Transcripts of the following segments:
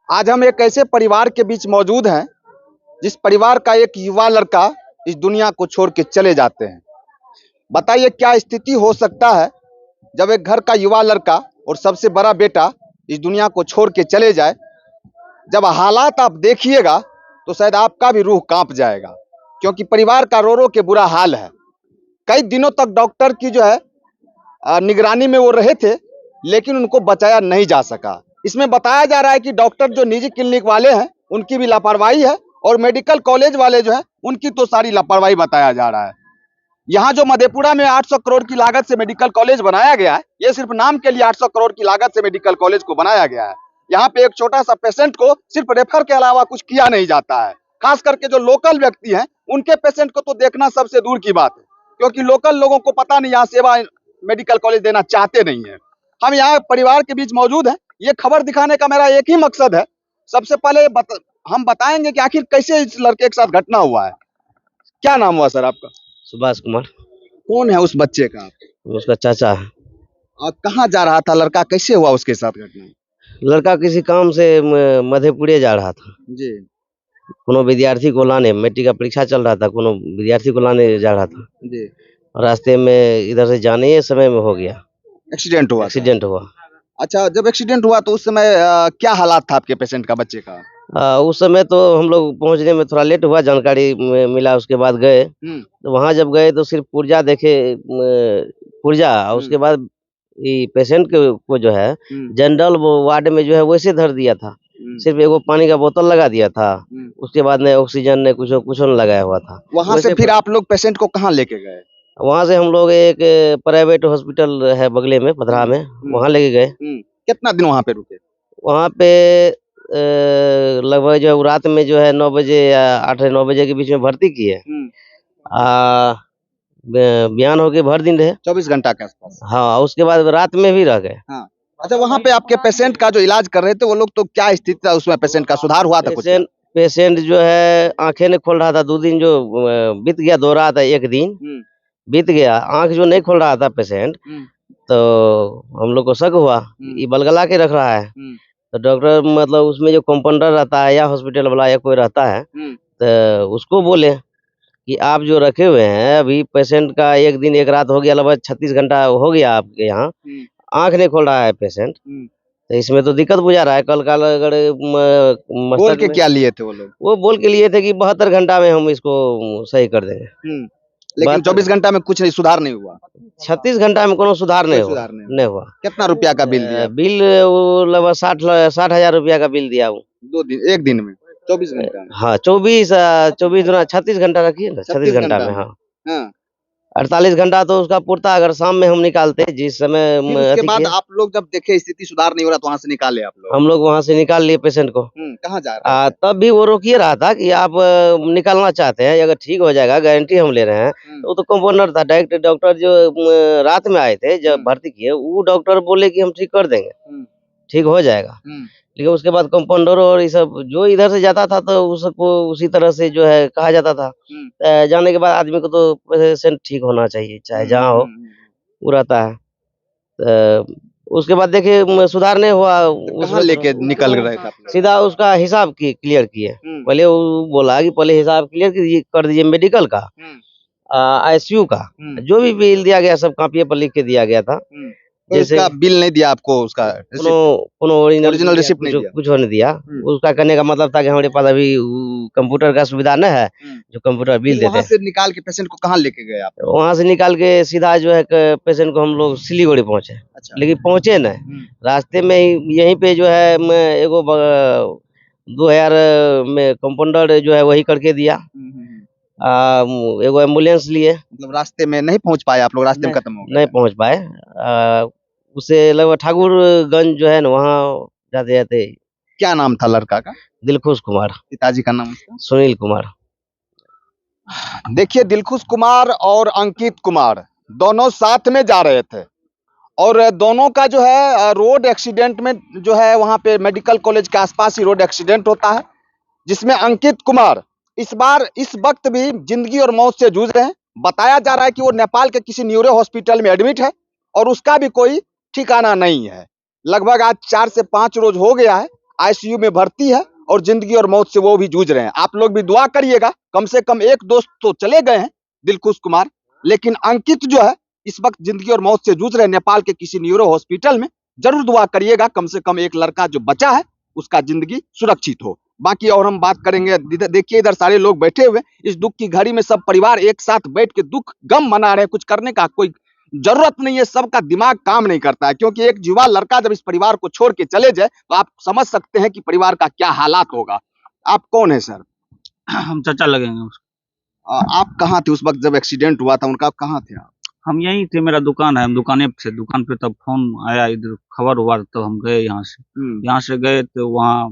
आज हम एक ऐसे परिवार के बीच मौजूद हैं जिस परिवार का एक युवा लड़का इस दुनिया को छोड़ के चले जाते हैं। बताइए क्या स्थिति हो सकता है जब एक घर का युवा लड़का और सबसे बड़ा बेटा इस दुनिया को छोड़ के चले जाए। जब हालात आप देखिएगा तो शायद आपका भी रूह कांप जाएगा, क्योंकि परिवार का रो रो के बुरा हाल है। कई दिनों तक डॉक्टर की निगरानी में वो रहे थे, लेकिन उनको बचाया नहीं जा सका। इसमें बताया जा रहा है कि डॉक्टर जो निजी क्लिनिक वाले हैं उनकी भी लापरवाही है, और मेडिकल कॉलेज वाले जो है उनकी तो सारी लापरवाही बताया जा रहा है। यहाँ जो मधेपुरा में 800 करोड़ की लागत से मेडिकल कॉलेज बनाया गया है, ये सिर्फ नाम के लिए 800 करोड़ की लागत से मेडिकल कॉलेज को बनाया गया है। यहाँ पे एक छोटा सा पेशेंट को सिर्फ रेफर के अलावा कुछ किया नहीं जाता है। खास करके जो लोकल व्यक्ति हैं उनके पेशेंट को तो देखना सबसे दूर की बात है, क्योंकि लोकल लोगों को पता नहीं यहाँ सेवा मेडिकल कॉलेज देना चाहते नहीं है। हम यहाँ परिवार के बीच मौजूद हैं। ये खबर दिखाने का मेरा एक ही मकसद है। सबसे पहले हम बताएंगे कि आखिर कैसे इस लड़के के साथ घटना हुआ है। क्या नाम हुआ सर आपका? सुभाष कुमार। कौन है उस बच्चे का? उसका चाचा है। और कहाँ जा रहा था लड़का? कैसे हुआ उसके साथ घटना? लड़का किसी काम से मधेपुरे जा रहा था जी। कोनो विद्यार्थी को लाने, मैट्रिक का परीक्षा चल रहा था, कोनो विद्यार्थी को लाने जा रहा था। जी। रास्ते में इधर से जाने ही समय में हो गया एक्सीडेंट हुआ? एक्सीडेंट हुआ। अच्छा, जब एक्सीडेंट हुआ तो उस समय क्या हालात था आपके पेशेंट का, बच्चे का? उस समय तो हम लोग पहुंचने में थोड़ा लेट हुआ, जानकारी मिला, उसके बाद गए। तो वहाँ जब गए तो सिर्फ पुर्जा देखे, पुर्जा, और उसके बाद पेशेंट को जो है जनरल वार्ड में जो है वैसे धर दिया था। सिर्फ एगो पानी का बोतल लगा दिया था, उसके बाद ने ऑक्सीजन ने कुछ न लगाया हुआ था। वहाँ से फिर आप लोग पेशेंट को कहाँ लेके गए? वहाँ से हम लोग एक प्राइवेट हॉस्पिटल है बगले में, पथरा में, वहाँ लेके गए। कितना दिन वहाँ पे रुके? वहाँ पे लगभग जो रात में जो है 9 बजे या 8-9 बजे के बीच में भर्ती किए। बयान होके भर दिन रहे 24 घंटा के आसपास। हाँ, उसके बाद रात में भी रह गए। हाँ। अच्छा, वहाँ पे आपके पेशेंट का जो इलाज कर रहे थे वो लोग, तो क्या स्थिति था उसमें? पेशेंट का सुधार हुआ था? पेशेंट जो है आंखें नहीं खोल रहा था। 2 दिन जो बीत गया, दो रात 1 दिन बीत गया, आंख जो नहीं खोल रहा था पेशेंट, तो हम लोग को शक हुआ ये बलगला के रख रहा है। तो डॉक्टर मतलब उसमें जो कंपाउंडर रहता है या हॉस्पिटल वाला या कोई रहता है, तो उसको बोले कि आप जो रखे हुए हैं अभी पेशेंट का 1 दिन 1 रात हो गया, लगभग 36 घंटा हो गया आपके यहाँ, आंख नहीं खोल रहा है पेशेंट, तो इसमें तो दिक्कत बुझा रहा है। कल का अगर बोल के क्या लिए थे वो लोग? वो बोल के लिए थे कि 72 घंटा में हम इसको सही कर देंगे। लेकिन 24 घंटा में कुछ नहीं, सुधार नहीं हुआ। 36 घंटा में कोनो सुधार नहीं हुआ। कितना रुपया का बिल दिया? बिल वो लगभग 60,000 रुपया का बिल दिया। वो 2 दिन 1 दिन में 24 घंटा में? हाँ, 24 36 घंटा रखिए ना, 36 घंटा में। हाँ, 48 घंटा तो उसका पूर्ता। अगर शाम में हम निकालते जिस समय, उसके बाद आप लोग जब देखे स्थिति सुधार नहीं हो रहा तो वहाँ से निकाले आप लोग? हम लोग वहाँ से निकाल लिए पेशेंट को। कहाँ जा रहा है? तब भी वो रोकिए रहा था कि आप निकालना चाहते हैं, अगर ठीक हो जाएगा, गारंटी हम ले रहे हैं। वो तो कंपाउंडर था। डायरेक्ट डॉक्टर जो रात में आए थे जब भर्ती किए, वो डॉक्टर बोले कि हम ठीक कर देंगे, ठीक हो जाएगा। लेकिन उसके बाद कंपाउंडर और ये सब जो इधर से जाता था तो उसको उसी तरह से जो है कहा जाता था। जाने के बाद आदमी को तो पेशेंट ठीक होना चाहिए, चाहे जहाँ हो, वो रहता है। उसके बाद देखिए सुधार नहीं हुआ। उसमें लेके निकल रहे थे? सीधा उसका हिसाब क्लियर किए। पहले वो बोला कि पहले हिसाब क्लियर कर दीजिए मेडिकल का, ICU का, जो भी बिल दिया गया सब कॉपी पर लिख के दिया गया था। तो जैसे उसका बिल नहीं दिया आपको? उसका ओरिजिनल रिसिप्ट नहीं दिया? कुछ नहीं दिया। उसका कहने का मतलब था कि हमारे पास अभी कंप्यूटर का सुविधा नहीं है जो कंप्यूटर बिल देते। वहाँ से निकाल के पेशेंट को कहाँ लेके गए आप? वहाँ से निकाल के सीधा जो है पेशेंट को हम लोग सिलीगुड़ी पहुँचे। अच्छा। लेकिन पहुँचे नहीं, रास्ते में ही यहीं पे जो है एगो 2000 में कंपाउंडर जो है वही करके दिया। एगो एम्बुलेंस लिए। मतलब रास्ते में नहीं पहुंच पाए आप लोग? रास्ते में खत्म हो गए? नहीं पहुंच पाए। उसे लगभग ठाकुरगंज जो है ना, वहाँ जाते जाते। क्या नाम था लड़का का? दिलखुश कुमार। पिताजी का नाम उसका? सुनील कुमार। देखिए, दिलखुश कुमार और अंकित कुमार दोनों साथ में जा रहे थे, और दोनों का जो है रोड एक्सीडेंट में जो है वहाँ पे मेडिकल कॉलेज के आसपास ही रोड एक्सीडेंट होता है, जिसमें अंकित कुमार इस वक्त भी जिंदगी और मौत से जूझ रहे हैं। बताया जा रहा है कि वो नेपाल के किसी न्यूरो हॉस्पिटल में एडमिट है और उसका भी कोई ठिकाना नहीं है। लगभग आज 4 से 5 रोज हो गया है। आईसीयू में भर्ती है और जिंदगी और मौत से वो भी जूझ रहे हैं। आप लोग भी दुआ करिएगा। कम से कम एक दोस्त तो चले गए हैं, दिलखुश कुमार, लेकिन अंकित जो है इस वक्त जिंदगी और मौत से जूझ रहे हैं नेपाल के किसी न्यूरो हॉस्पिटल में। जरूर दुआ करिएगा, कम से कम एक लड़का जो बचा है उसका जिंदगी सुरक्षित हो। बाकी और हम बात करेंगे। देखिए इधर सारे लोग बैठे हुए, इस दुख की घड़ी में सब परिवार एक साथ बैठ के दुख गम मना रहे हैं। कुछ करने का कोई जरूरत नहीं है, सबका दिमाग काम नहीं करता है, क्योंकि एक युवा लड़का जब इस परिवार को छोड़ के चले जाए तो आप समझ सकते हैं कि परिवार का क्या हालात होगा। आप कौन है सर? हम चाचा लगेंगे उसको। आप कहाँ थे उस वक्त जब एक्सीडेंट हुआ था उनका? कहाँ थे आप? हम यहीं थे, मेरा दुकान है, हम दुकाने पे थे। दुकान पे तब फोन आया, इधर खबर हुआ, तो हम गए यहाँ से। यहाँ से गए तो वहाँ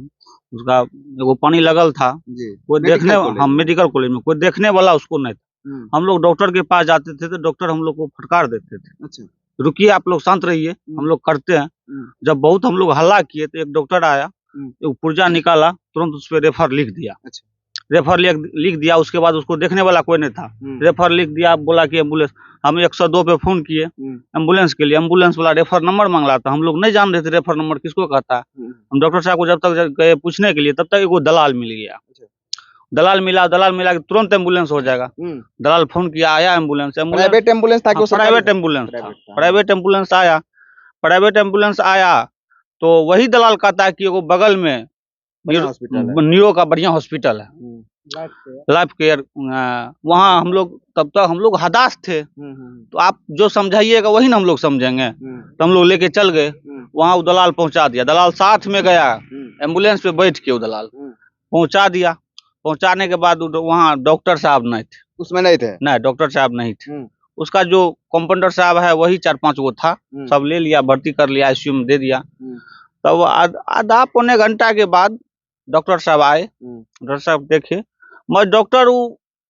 उसका एगो पानी लगल था, कोई देखने, हम मेडिकल कॉलेज में कोई देखने वाला उसको नहीं था। हम लोग डॉक्टर के पास जाते थे तो डॉक्टर हम लोग को फटकार देते थे। अच्छा, रुकिए आप लोग शांत रहिए, हम लोग करते हैं। जब बहुत हम लोग हल्ला किए तो एक डॉक्टर आया, एक पुर्जा निकाला, तुरंत उस पर रेफर लिख दिया। अच्छा, रेफर लिख दिया। उसके बाद उसको देखने वाला कोई नहीं था। रेफर लिख दिया, बोला कि एम्बुलेंस। हम 102 पे फोन किए एम्बुलेंस के लिए। एम्बुलेंस वाला रेफर नंबर मांग रहा था, हम लोग नहीं जान रहे थे रेफर नंबर किसको कहता है। हम डॉक्टर साहब को जब तक गए पूछने के लिए, तब तक एगो दलाल मिल गया। दलाल मिला कि तुरंत एम्बुलेंस हो जाएगा। दलाल फोन किया, आया एम्बुलेंस। प्राइवेट एम्बुलेंस था? प्राइवेट एम्बुलेंस था। प्राइवेट एम्बुलेंस आया। प्राइवेट एम्बुलेंस आया तो वही दलाल कहता है कि एगो बगल में न्यूरो का बढ़िया हॉस्पिटल है, लाइफ केयर। वहाँ हम लोग, तब तक हम लोग हदास थे। तो आप जो समझाइएगा वही ना हम लोग समझेंगे। तो हम लोग लेके चल गए वहाँ, वो दलाल पहुंचा दिया। दलाल साथ में गया, एम्बुलेंस पे बैठ के वो दलाल पहुंचा दिया। पहुंचाने के बाद वहाँ डॉक्टर साहब नहीं थे, उसमें नहीं थे। नहीं, डॉक्टर साहब नहीं थे। उसका जो कंपाउंडर साहब है वही 4-5 वो था, सब ले लिया, भर्ती कर लिया, आईसीयू में दे दिया। तब आधा पौने घंटा के बाद डॉक्टर साहब आए। डॉक्टर साहब देखे, मगर डॉक्टर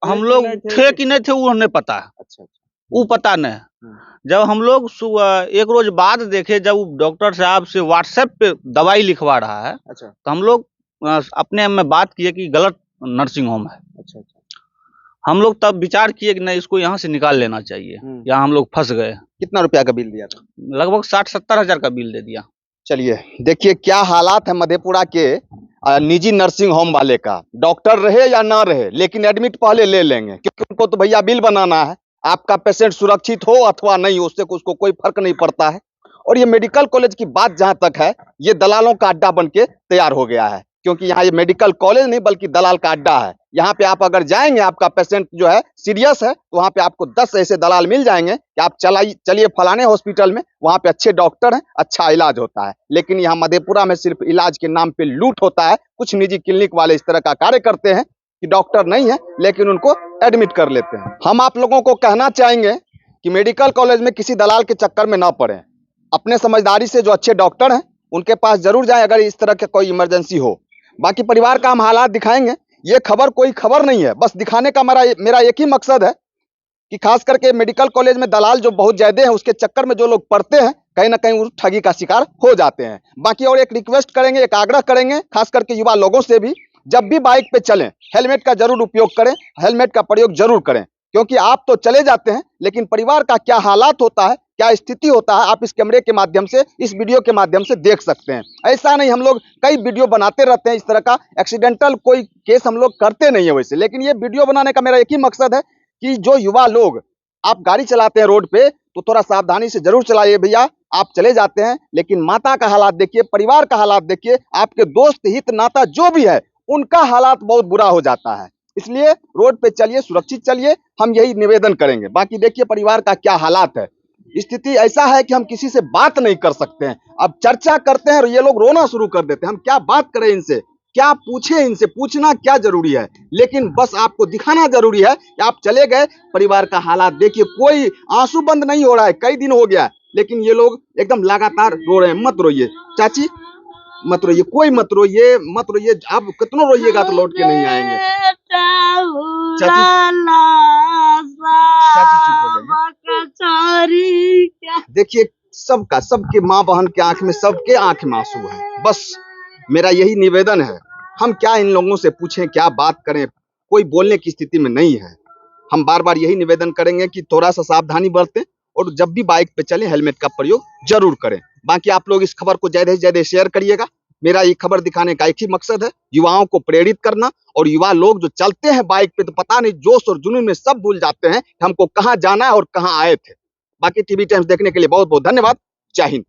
हम लोग थे कि नहीं थे वो नहीं पता है। अच्छा, वो पता नहीं। जब हम लोग एक रोज बाद देखे, जब डॉक्टर साहब से व्हाट्सएप पे दवाई लिखवा रहा है, अच्छा, तो हम लोग अपने में बात किए कि गलत नर्सिंग होम है। अच्छा, हम लोग तब विचार किए कि नहीं, इसको यहाँ से निकाल लेना चाहिए। यहाँ हम लोग फंस गए। कितना रुपया का बिल दिया था? लगभग 60-70 हजार का बिल दे दिया। चलिए देखिए क्या हालात है मधेपुरा के निजी नर्सिंग होम वाले का। डॉक्टर रहे या ना रहे, लेकिन एडमिट पहले ले लेंगे, क्योंकि उनको तो भैया बिल बनाना है। आपका पेशेंट सुरक्षित हो अथवा नहीं हो, उससे उसको कोई फर्क नहीं पड़ता है। और ये मेडिकल कॉलेज की बात जहां तक है, ये दलालों का अड्डा बन के तैयार हो गया है, क्योंकि यहाँ ये मेडिकल कॉलेज नहीं बल्कि दलाल का अड्डा है। यहाँ पे आप अगर जाएंगे, आपका पेशेंट जो है सीरियस है, तो वहाँ पे आपको 10 ऐसे दलाल मिल जाएंगे कि आप चलिए फलाने हॉस्पिटल में, वहाँ पे अच्छे डॉक्टर हैं, अच्छा इलाज होता है। लेकिन यहाँ मधेपुरा में सिर्फ इलाज के नाम पे लूट होता है। कुछ निजी क्लिनिक वाले इस तरह का कार्य करते हैं कि डॉक्टर नहीं है लेकिन उनको एडमिट कर लेते हैं। हम आप लोगों को कहना चाहेंगे कि मेडिकल कॉलेज में किसी दलाल के चक्कर में ना पड़े। अपने समझदारी से जो अच्छे डॉक्टर हैं उनके पास जरूर जाएं अगर इस तरह की कोई इमरजेंसी हो। बाकी परिवार का हम हालात दिखाएंगे। ये खबर कोई खबर नहीं है, बस दिखाने का मेरा एक ही मकसद है कि खास करके मेडिकल कॉलेज में दलाल जो बहुत ज्यादा हैं, उसके चक्कर में जो लोग पड़ते हैं, कहीं ना कहीं उस ठगी का शिकार हो जाते हैं। बाकी और एक रिक्वेस्ट करेंगे, एक आग्रह करेंगे खास करके युवा लोगों से भी, जब भी बाइक पे चलें हेलमेट का जरूर उपयोग करें, हेलमेट का प्रयोग जरूर करें, क्योंकि आप तो चले जाते हैं लेकिन परिवार का क्या हालात होता है, क्या स्थिति होता है, आप इस कैमरे के माध्यम से, इस वीडियो के माध्यम से देख सकते हैं। ऐसा नहीं, हम लोग कई वीडियो बनाते रहते हैं इस तरह का, एक्सीडेंटल कोई केस हम लोग करते नहीं है वैसे, लेकिन ये वीडियो बनाने का मेरा एक ही मकसद है कि जो युवा लोग, आप गाड़ी चलाते हैं रोड पे तो थोड़ा सावधानी से जरूर चलाइए भैया। आप चले जाते हैं लेकिन माता का हालात देखिए, परिवार का हालात देखिए, आपके दोस्त हित नाता जो भी है उनका हालात बहुत बुरा हो जाता है। इसलिए रोड पे चलिए, सुरक्षित चलिए, हम यही निवेदन करेंगे। बाकी देखिए परिवार का क्या हालात है, स्थिति ऐसा है कि हम किसी से बात नहीं कर सकते हैं। अब चर्चा करते हैं और ये लोग रोना शुरू कर देते हैं। हम क्या बात करें इनसे, क्या पूछे इनसे, पूछना क्या जरूरी है, लेकिन बस आपको दिखाना जरूरी है कि आप चले गए। परिवार का हालात देखिए, कोई आंसू बंद नहीं हो रहा है, कई दिन हो गया, लेकिन ये लोग एकदम लगातार रो रहे हैं। मत रोइए चाची, मत रोइए, कोई मत रोइए, मत रोइए। आप कितना रोइएगा तो लौट के नहीं आएंगे। चाची चुप हो जाइए। देखिए सबका, सबके माँ बहन के आंख में, सबके आंख में आंसू है। बस मेरा यही निवेदन है। हम क्या इन लोगों से पूछें, क्या बात करें, कोई बोलने की स्थिति में नहीं है। हम बार बार यही निवेदन करेंगे कि थोड़ा सा सावधानी बरतें और जब भी बाइक पे चले हेलमेट का प्रयोग जरूर करें। बाकी आप लोग इस खबर को ज्यादा से ज्यादा शेयर करिएगा। मेरा ये खबर दिखाने का एक ही मकसद है, युवाओं को प्रेरित करना। और युवा लोग जो चलते हैं बाइक पे तो पता नहीं जोश और जुनून में सब भूल जाते हैं कि हमको कहाँ जाना है और कहाँ आए थे। बाकी टीवी टाइम्स देखने के लिए बहुत बहुत धन्यवाद। जय हिंद।